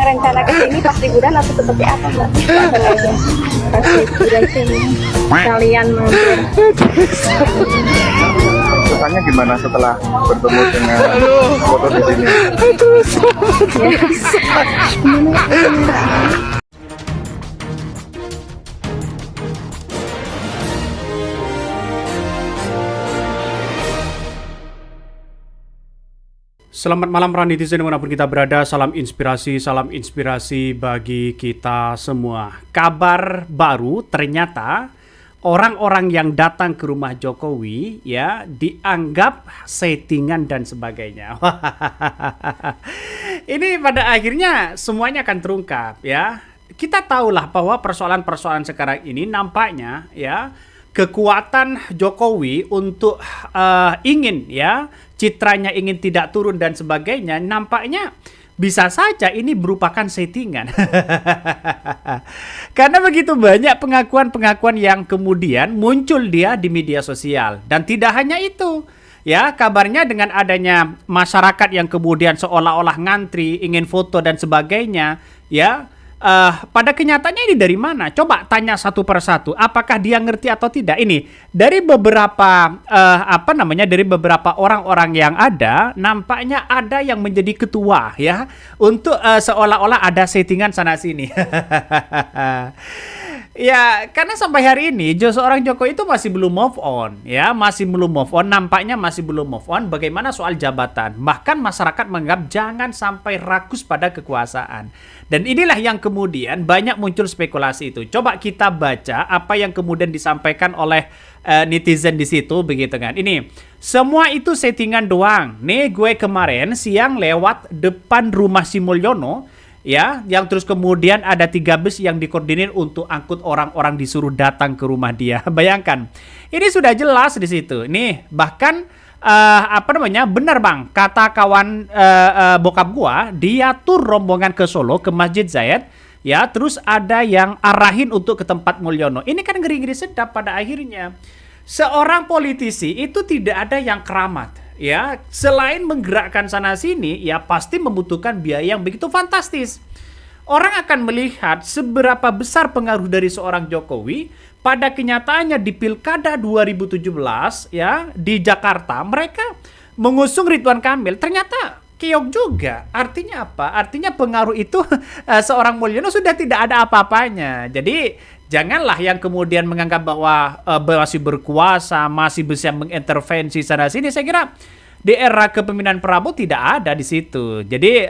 rencana ke sini pas liburan atau seperti apa Mbak? Ada aja pas liburan sini kalian mampir. Kesannya gimana setelah bertemu dengan foto di sini? Selamat malam para netizen dimanapun kita berada, salam inspirasi bagi kita semua. Kabar baru, ternyata orang-orang yang datang ke rumah Jokowi ya dianggap settingan dan sebagainya. Ini pada akhirnya semuanya akan terungkap ya. Kita tahulah bahwa persoalan-persoalan sekarang ini nampaknya ya kekuatan Jokowi untuk ingin ya citranya ingin tidak turun dan sebagainya, nampaknya bisa saja ini merupakan settingan. Karena begitu banyak pengakuan-pengakuan yang kemudian muncul dia di media sosial. Dan tidak hanya itu, ya kabarnya dengan adanya masyarakat yang kemudian seolah-olah ngantri, ingin foto dan sebagainya, ya pada kenyataannya ini dari mana? Coba tanya satu persatu, apakah dia ngerti atau tidak? Ini dari beberapa dari beberapa orang-orang yang ada, nampaknya ada yang menjadi ketua ya untuk seolah-olah ada settingan sana sini. Ya, karena sampai hari ini seorang Jokowi itu masih belum move on, ya, masih belum move on, nampaknya masih belum move on. Bagaimana soal jabatan? Bahkan masyarakat menganggap jangan sampai rakus pada kekuasaan. Dan inilah yang kemudian banyak muncul spekulasi itu. Coba kita baca apa yang kemudian disampaikan oleh netizen di situ, begitu kan? Ini semua itu settingan doang. Nih gue kemarin siang lewat depan rumah si Mulyono. Ya, yang terus kemudian ada 3 bus yang dikoordinir untuk angkut orang-orang disuruh datang ke rumah dia. Bayangkan, ini sudah jelas di situ. Nih, bahkan benar bang, kata kawan bokap gua, dia tur rombongan ke Solo ke Masjid Zayed. Ya, terus ada yang arahin untuk ke tempat Mulyono. Ini kan ngeri-ngeri sedap pada akhirnya. Seorang politisi itu tidak ada yang keramat. Ya, selain menggerakkan sana sini, ya pasti membutuhkan biaya yang begitu fantastis. Orang akan melihat seberapa besar pengaruh dari seorang Jokowi pada kenyataannya di Pilkada 2017 ya di Jakarta mereka mengusung Ridwan Kamil. Ternyata keok juga. Artinya apa? Artinya pengaruh itu seorang Mulyono sudah tidak ada apa-apanya. Jadi janganlah yang kemudian menganggap bahwa masih berkuasa, masih bisa mengintervensi sana sini. Saya kira di era kepemimpinan Prabowo tidak ada di situ. Jadi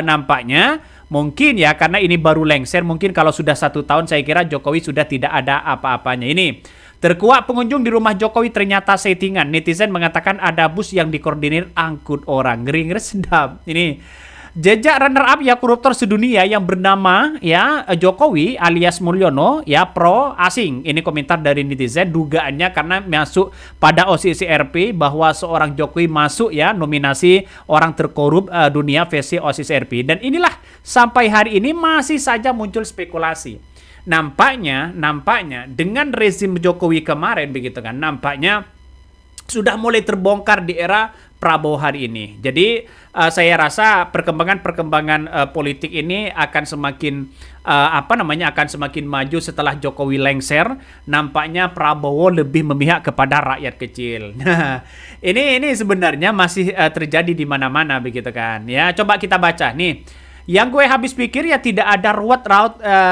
nampaknya mungkin ya karena ini baru lengser, mungkin kalau sudah 1 tahun saya kira Jokowi sudah tidak ada apa-apanya. Ini terkuak pengunjung di rumah Jokowi ternyata settingan. Netizen mengatakan ada bus yang dikoordinir angkut orang. Ngeri-ngeri sedap. Ini jejak runner-up ya koruptor sedunia yang bernama ya Jokowi alias Mulyono ya pro asing. Ini komentar dari netizen dugaannya karena masuk pada OSIS RP bahwa seorang Jokowi masuk ya nominasi orang terkorup dunia versi OSIS RP. Dan inilah sampai hari ini masih saja muncul spekulasi. Nampaknya dengan rezim Jokowi kemarin begitu kan, nampaknya sudah mulai terbongkar di era Prabowo hari ini. Jadi saya rasa perkembangan politik ini akan semakin akan semakin maju setelah Jokowi lengser. Nampaknya Prabowo lebih memihak kepada rakyat kecil. Nah, ini sebenarnya masih terjadi di mana-mana begitu kan. Ya, coba kita baca nih. Yang gue habis pikir ya tidak ada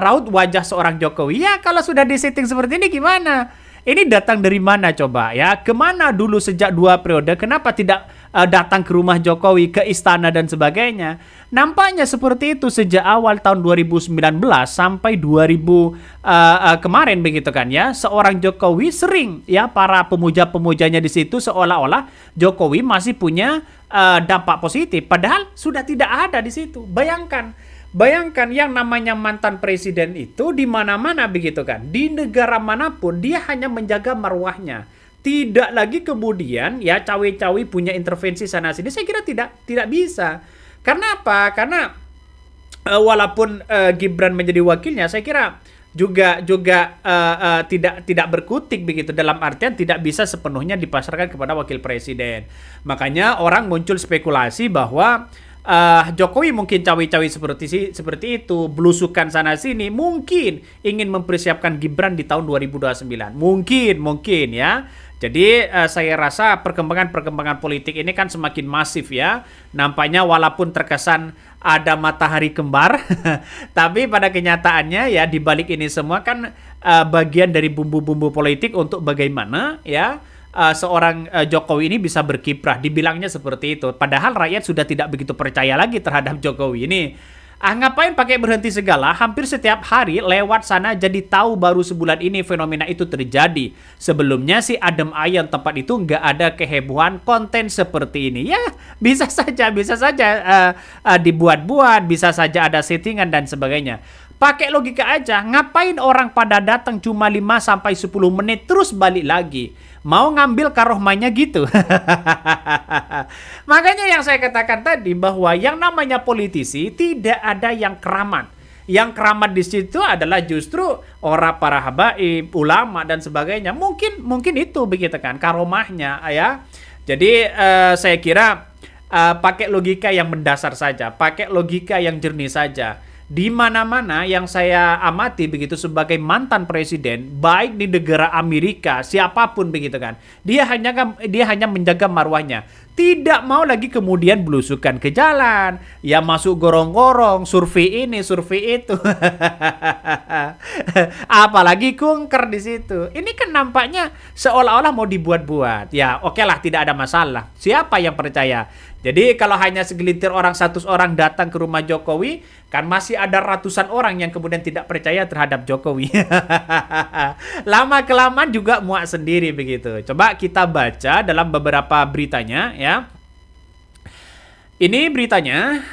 raut wajah seorang Jokowi. Ya kalau sudah disetting seperti ini gimana? Ini datang dari mana coba ya? Kemana dulu sejak 2 periode? Kenapa tidak datang ke rumah Jokowi, ke istana dan sebagainya? Nampaknya seperti itu sejak awal tahun 2019 sampai 2000 kemarin begitu kan ya. Seorang Jokowi sering ya para pemuja-pemujanya di situ seolah-olah Jokowi masih punya dampak positif. Padahal sudah tidak ada di situ. Bayangkan yang namanya mantan presiden itu di mana-mana begitu kan. Di negara manapun dia hanya menjaga marwahnya. Tidak lagi kemudian ya cawe-cawe punya intervensi sana sini. Saya kira tidak bisa. Karena apa? Karena walaupun Gibran menjadi wakilnya, saya kira juga tidak berkutik begitu, dalam artian tidak bisa sepenuhnya dipasarkan kepada wakil presiden. Makanya orang muncul spekulasi bahwa Jokowi mungkin cawi-cawi seperti itu, belusukan sana sini, mungkin ingin mempersiapkan Gibran di tahun 2029. Mungkin ya. Jadi saya rasa perkembangan politik ini kan semakin masif ya. Nampaknya walaupun terkesan ada matahari kembar, tapi pada kenyataannya ya di balik ini semua kan bagian dari bumbu-bumbu politik untuk bagaimana ya seorang Jokowi ini bisa berkiprah. Dibilangnya seperti itu. Padahal rakyat sudah tidak begitu percaya lagi terhadap Jokowi ini. Ngapain pakai berhenti segala? Hampir setiap hari lewat sana jadi tahu baru sebulan ini fenomena itu terjadi. Sebelumnya sih adem ayem tempat itu nggak ada kehebohan konten seperti ini. Ya bisa saja dibuat-buat, bisa saja ada settingan dan sebagainya. Pakai logika aja, ngapain orang pada datang cuma 5-10 menit terus balik lagi? Mau ngambil karohmanya gitu. Makanya yang saya katakan tadi bahwa yang namanya politisi tidak ada yang keramat. Yang keramat di situ adalah justru orang para habaib, ulama dan sebagainya. Mungkin itu begitu kan karomahnya ya. Jadi saya kira pakai logika yang mendasar saja, pakai logika yang jernih saja. Di mana-mana yang saya amati begitu sebagai mantan presiden, baik di negara Amerika, siapapun begitu kan, dia hanya menjaga marwahnya. Tidak mau lagi kemudian belusukan ke jalan, ya masuk gorong-gorong, survei ini, survei itu. Apalagi kunker di situ. Ini kan nampaknya seolah-olah mau dibuat-buat. Ya, oke lah, tidak ada masalah. Siapa yang percaya? Jadi kalau hanya segelintir orang, 100 orang datang ke rumah Jokowi, kan masih ada ratusan orang yang kemudian tidak percaya terhadap Jokowi. Lama-kelamaan juga muak sendiri begitu. Coba kita baca dalam beberapa beritanya ya. Ini beritanya,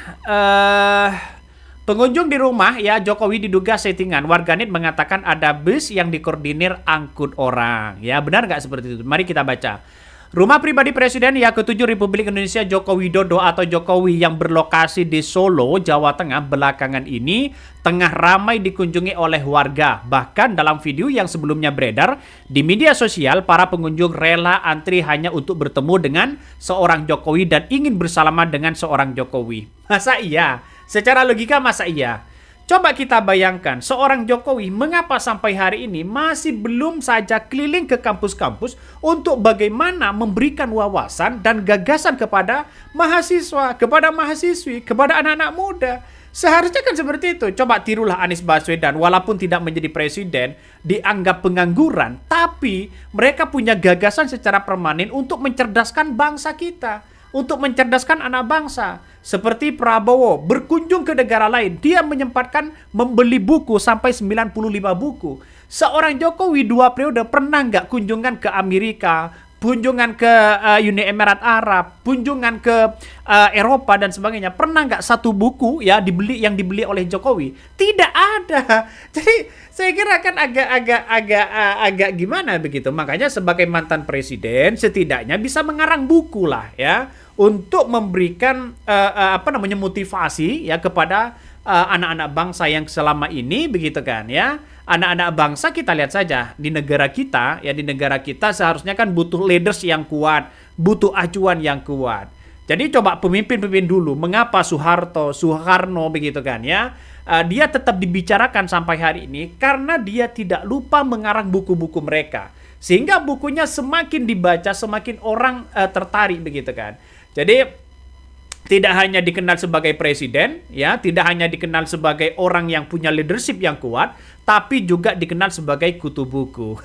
pengunjung di rumah ya Jokowi diduga settingan. Warganet mengatakan ada bus yang dikoordinir angkut orang. Ya benar nggak seperti itu? Mari kita baca. Rumah pribadi Presiden yang ke-7 Republik Indonesia Joko Widodo atau Jokowi yang berlokasi di Solo, Jawa Tengah belakangan ini tengah ramai dikunjungi oleh warga. Bahkan dalam video yang sebelumnya beredar di media sosial, para pengunjung rela antri hanya untuk bertemu dengan seorang Jokowi dan ingin bersalaman dengan seorang Jokowi. Masa iya? Secara logika masa iya? Coba kita bayangkan, seorang Jokowi mengapa sampai hari ini masih belum saja keliling ke kampus-kampus untuk bagaimana memberikan wawasan dan gagasan kepada mahasiswa, kepada mahasiswi, kepada anak-anak muda. Seharusnya kan seperti itu. Coba tirulah Anies Baswedan, walaupun tidak menjadi presiden, dianggap pengangguran, tapi mereka punya gagasan secara permanen untuk mencerdaskan bangsa kita, untuk mencerdaskan anak bangsa. Seperti Prabowo berkunjung ke negara lain, dia menyempatkan membeli buku sampai 95 buku. Seorang Jokowi 2 periode pernah nggak kunjungan ke Amerika, kunjungan ke Uni Emirat Arab, kunjungan ke Eropa dan sebagainya? Pernah nggak satu buku ya yang dibeli oleh Jokowi? Tidak ada. Jadi saya kira kan agak gimana begitu. Makanya sebagai mantan presiden setidaknya bisa mengarang buku lah ya untuk memberikan motivasi ya kepada anak-anak bangsa yang selama ini begitu kan ya. Anak-anak bangsa kita lihat saja di negara kita seharusnya kan butuh leaders yang kuat, butuh acuan yang kuat. Jadi coba pemimpin-pemimpin dulu, mengapa Soekarno begitu kan ya, dia tetap dibicarakan sampai hari ini karena dia tidak lupa mengarang buku-buku mereka. Sehingga bukunya semakin dibaca, semakin orang tertarik begitu kan. Jadi tidak hanya dikenal sebagai presiden, ya, tidak hanya dikenal sebagai orang yang punya leadership yang kuat, tapi juga dikenal sebagai kutu buku.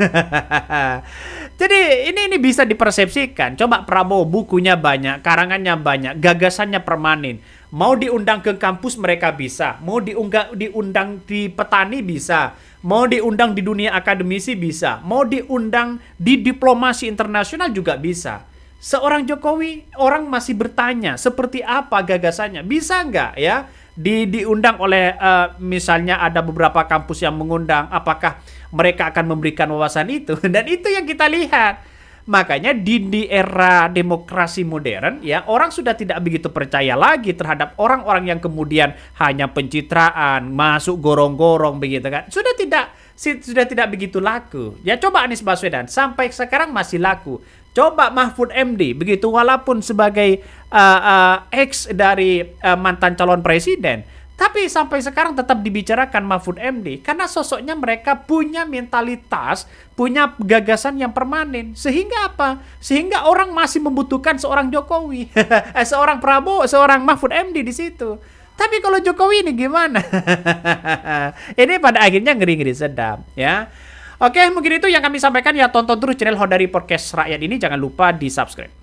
Jadi ini bisa dipersepsikan. Coba Prabowo bukunya banyak, karangannya banyak, gagasannya permanen. Mau diundang ke kampus mereka bisa, mau diundang di petani bisa, mau diundang di dunia akademisi bisa, mau diundang di diplomasi internasional juga bisa. Seorang Jokowi, orang masih bertanya seperti apa gagasannya, bisa nggak ya diundang oleh misalnya ada beberapa kampus yang mengundang, apakah mereka akan memberikan wawasan itu? Dan itu yang kita lihat. Makanya di era demokrasi modern ya, orang sudah tidak begitu percaya lagi terhadap orang-orang yang kemudian hanya pencitraan, masuk gorong-gorong begitu kan. Sudah tidak begitu laku. Ya coba Anies Baswedan sampai sekarang masih laku. Coba Mahfud MD, begitu walaupun sebagai ex dari mantan calon presiden, tapi sampai sekarang tetap dibicarakan Mahfud MD karena sosoknya mereka punya mentalitas, punya gagasan yang permanen. Sehingga apa? Sehingga orang masih membutuhkan seorang Jokowi, seorang Prabowo, seorang Mahfud MD di situ. Tapi kalau Jokowi ini gimana? Ini pada akhirnya ngeri-ngeri sedap, ya. Oke, mungkin itu yang kami sampaikan ya. Tonton terus channel Honda Podcast Rakyat ini, jangan lupa di subscribe.